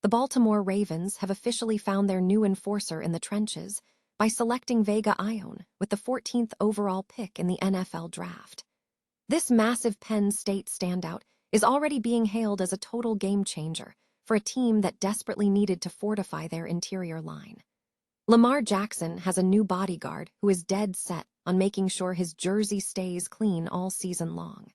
The Baltimore Ravens have officially found their new enforcer in the trenches by selecting Vega Ioane with the 14th overall pick in the NFL draft. This massive Penn State standout is already being hailed as a total game changer for a team that desperately needed to fortify their interior line. Lamar Jackson has a new bodyguard who is dead set on making sure his jersey stays clean all season long.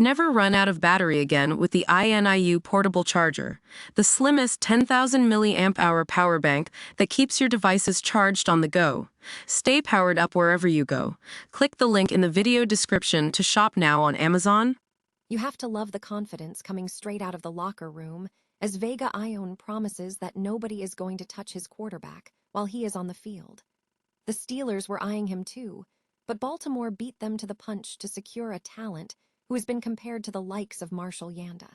Never run out of battery again with the INIU portable charger, the slimmest 10,000 mAh power bank that keeps your devices charged on the go. Stay powered up wherever you go. Click the link in the video description to shop now on Amazon. You have to love the confidence coming straight out of the locker room as Vega Ioane promises that nobody is going to touch his quarterback while he is on the field. The Steelers were eyeing him too, but Baltimore beat them to the punch to secure a talent who has been compared to the likes of Marshall Yanda.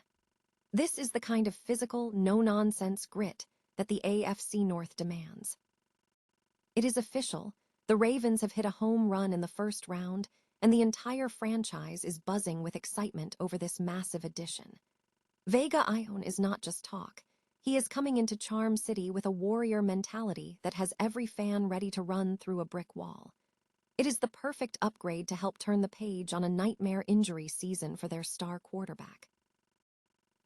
This is the kind of physical, no-nonsense grit that the AFC North demands. It is official. The Ravens have hit a home run in the first round, and the entire franchise is buzzing with excitement over this massive addition. Vega Ioane is not just talk. He is coming into Charm City with a warrior mentality that has every fan ready to run through a brick wall. It is the perfect upgrade to help turn the page on a nightmare injury season for their star quarterback.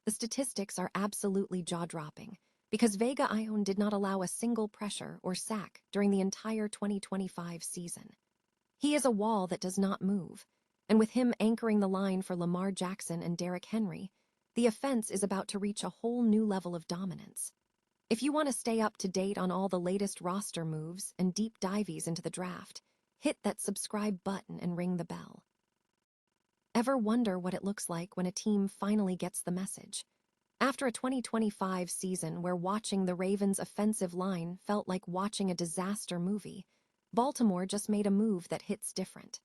The statistics are absolutely jaw-dropping because Vega Ioane did not allow a single pressure or sack during the entire 2025 season. He is a wall that does not move, and with him anchoring the line for Lamar Jackson and Derrick Henry, the offense is about to reach a whole new level of dominance. If you want to stay up to date on all the latest roster moves and deep dives into the draft, hit that subscribe button and ring the bell. Ever wonder what it looks like when a team finally gets the message? After a 2025 season where watching the Ravens' offensive line felt like watching a disaster movie, Baltimore just made a move that hits different.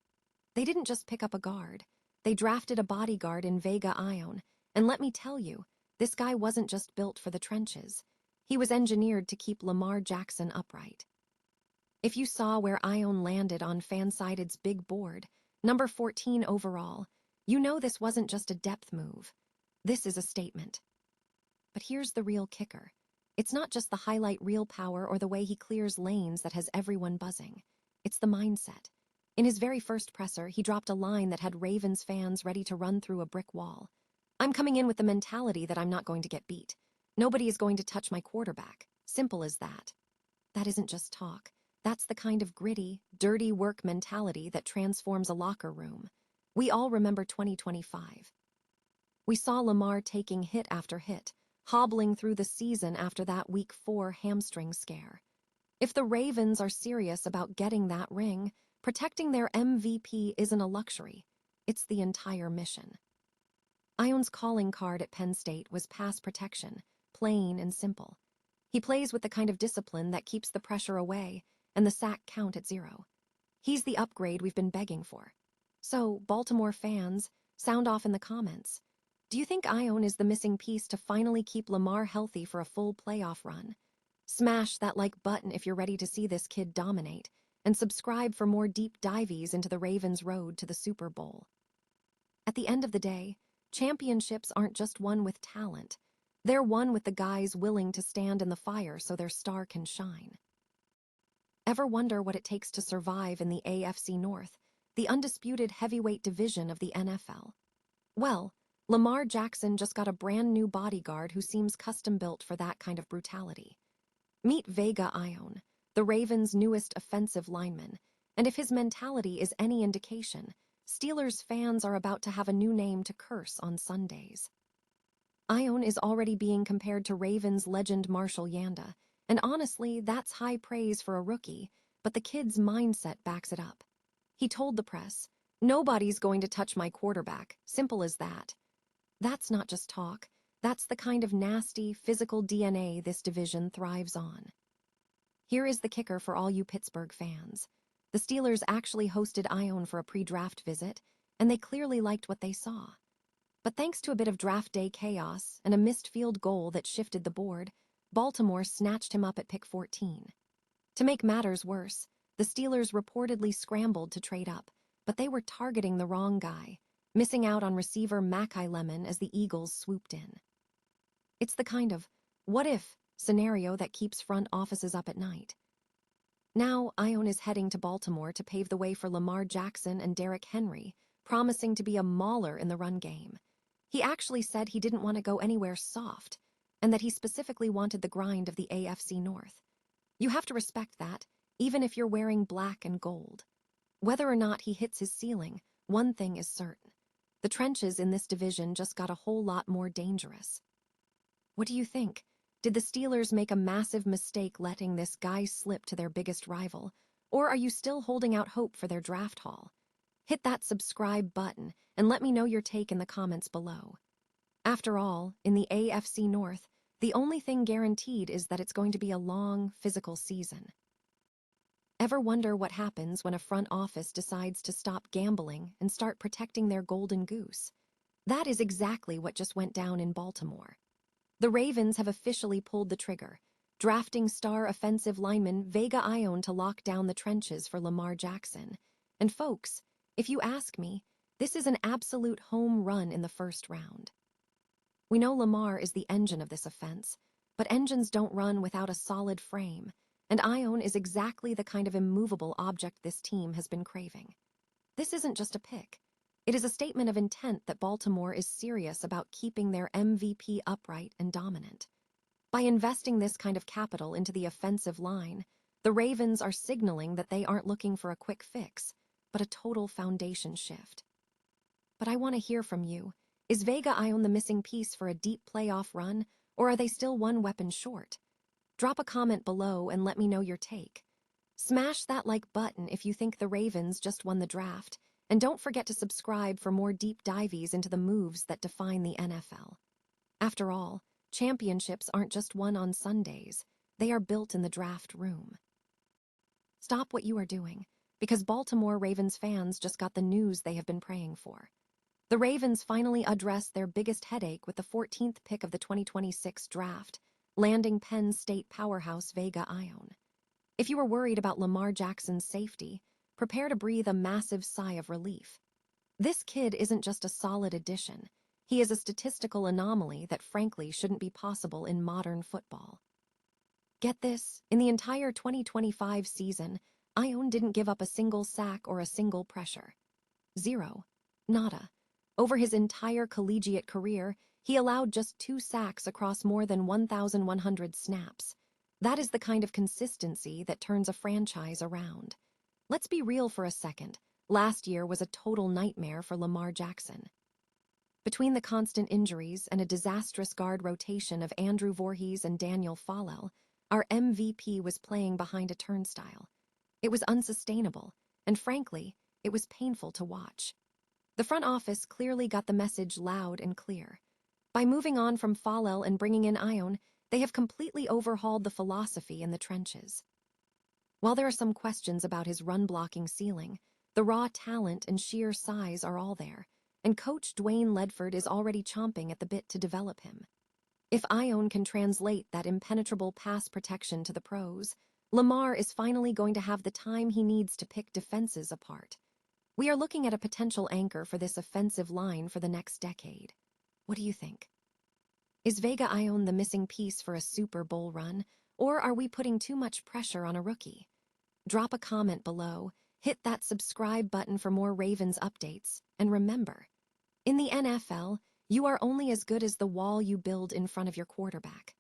They didn't just pick up a guard. They drafted a bodyguard in Vega Ioane, and let me tell you, this guy wasn't just built for the trenches. He was engineered to keep Lamar Jackson upright. If you saw where Ioane landed on Fansided's big board, number 14 overall, you know this wasn't just a depth move. This is a statement. But here's the real kicker. It's not just the highlight reel power or the way he clears lanes that has everyone buzzing. It's the mindset. In his very first presser, he dropped a line that had Ravens fans ready to run through a brick wall. I'm coming in with the mentality that I'm not going to get beat. Nobody is going to touch my quarterback. Simple as that. That isn't just talk. That's the kind of gritty, dirty work mentality that transforms a locker room. We all remember 2025. We saw Lamar taking hit after hit, hobbling through the season after that Week 4 hamstring scare. If the Ravens are serious about getting that ring, protecting their MVP isn't a luxury. It's the entire mission. Ioane's calling card at Penn State was pass protection, plain and simple. He plays with the kind of discipline that keeps the pressure away and the sack count at 0. He's the upgrade we've been begging for. So, Baltimore fans, sound off in the comments. Do you think Ioane is the missing piece to finally keep Lamar healthy for a full playoff run? Smash that like button if you're ready to see this kid dominate, and subscribe for more deep dives into the Ravens' road to the Super Bowl. At the end of the day, championships aren't just won with talent. They're won with the guys willing to stand in the fire so their star can shine. Ever wonder what it takes to survive in the AFC North, the undisputed heavyweight division of the NFL? Well, Lamar Jackson just got a brand new bodyguard who seems custom-built for that kind of brutality. Meet Vega Ioane, the Ravens' newest offensive lineman, and if his mentality is any indication, Steelers fans are about to have a new name to curse on Sundays. Ioane is already being compared to Ravens legend Marshall Yanda, and honestly, that's high praise for a rookie, but the kid's mindset backs it up. He told the press, "Nobody's going to touch my quarterback, simple as that." That's not just talk, that's the kind of nasty, physical DNA this division thrives on. Here is the kicker for all you Pittsburgh fans. The Steelers actually hosted Ioane for a pre-draft visit, and they clearly liked what they saw. But thanks to a bit of draft day chaos and a missed field goal that shifted the board, Baltimore snatched him up at pick 14. To make matters worse, the Steelers reportedly scrambled to trade up, but they were targeting the wrong guy, missing out on receiver Mackay Lemon as the Eagles swooped in. It's the kind of what if scenario that keeps front offices up at night. Now, Ioane is heading to Baltimore to pave the way for Lamar Jackson and Derrick Henry, promising to be a mauler in the run game. He actually said he didn't want to go anywhere soft, and that he specifically wanted the grind of the AFC North. You have to respect that, even if you're wearing black and gold. Whether or not he hits his ceiling, one thing is certain. The trenches in this division just got a whole lot more dangerous. What do you think? Did the Steelers make a massive mistake letting this guy slip to their biggest rival, or are you still holding out hope for their draft haul? Hit that subscribe button and let me know your take in the comments below. After all, in the AFC North, the only thing guaranteed is that it's going to be a long, physical season. Ever wonder what happens when a front office decides to stop gambling and start protecting their golden goose? That is exactly what just went down in Baltimore. The Ravens have officially pulled the trigger, drafting star offensive lineman Vega Ioane to lock down the trenches for Lamar Jackson. And folks, if you ask me, this is an absolute home run in the first round. We know Lamar is the engine of this offense, but engines don't run without a solid frame, and Ioane is exactly the kind of immovable object this team has been craving. This isn't just a pick. It is a statement of intent that Baltimore is serious about keeping their MVP upright and dominant. By investing this kind of capital into the offensive line, the Ravens are signaling that they aren't looking for a quick fix, but a total foundation shift. But I want to hear from you. Is Vega Ioane the missing piece for a deep playoff run, or are they still one weapon short? Drop a comment below and let me know your take. Smash that like button if you think the Ravens just won the draft, and don't forget to subscribe for more deep dives into the moves that define the NFL. After all, championships aren't just won on Sundays, they are built in the draft room. Stop what you are doing, because Baltimore Ravens fans just got the news they have been praying for. The Ravens finally addressed their biggest headache with the 14th pick of the 2026 draft, landing Penn State powerhouse Vega Ioane. If you were worried about Lamar Jackson's safety, prepare to breathe a massive sigh of relief. This kid isn't just a solid addition. He is a statistical anomaly that frankly shouldn't be possible in modern football. Get this, in the entire 2025 season, Ioane didn't give up a single sack or a single pressure. Zero. Nada. Over his entire collegiate career, he allowed just 2 sacks across more than 1,100 snaps. That is the kind of consistency that turns a franchise around. Let's be real for a second. Last year was a total nightmare for Lamar Jackson. Between the constant injuries and a disastrous guard rotation of Andrew Voorhees and Daniel Fallell, our MVP was playing behind a turnstile. It was unsustainable, and frankly, it was painful to watch. The front office clearly got the message loud and clear. By moving on from Fallell and bringing in Ioane, they have completely overhauled the philosophy in the trenches. While there are some questions about his run-blocking ceiling, the raw talent and sheer size are all there, and coach Dwayne Ledford is already chomping at the bit to develop him. If Ioane can translate that impenetrable pass protection to the pros, Lamar is finally going to have the time he needs to pick defenses apart. We are looking at a potential anchor for this offensive line for the next decade. What do you think? Is Vega Ioane the missing piece for a Super Bowl run, or are we putting too much pressure on a rookie? Drop a comment below, hit that subscribe button for more Ravens updates, and remember, in the NFL, you are only as good as the wall you build in front of your quarterback.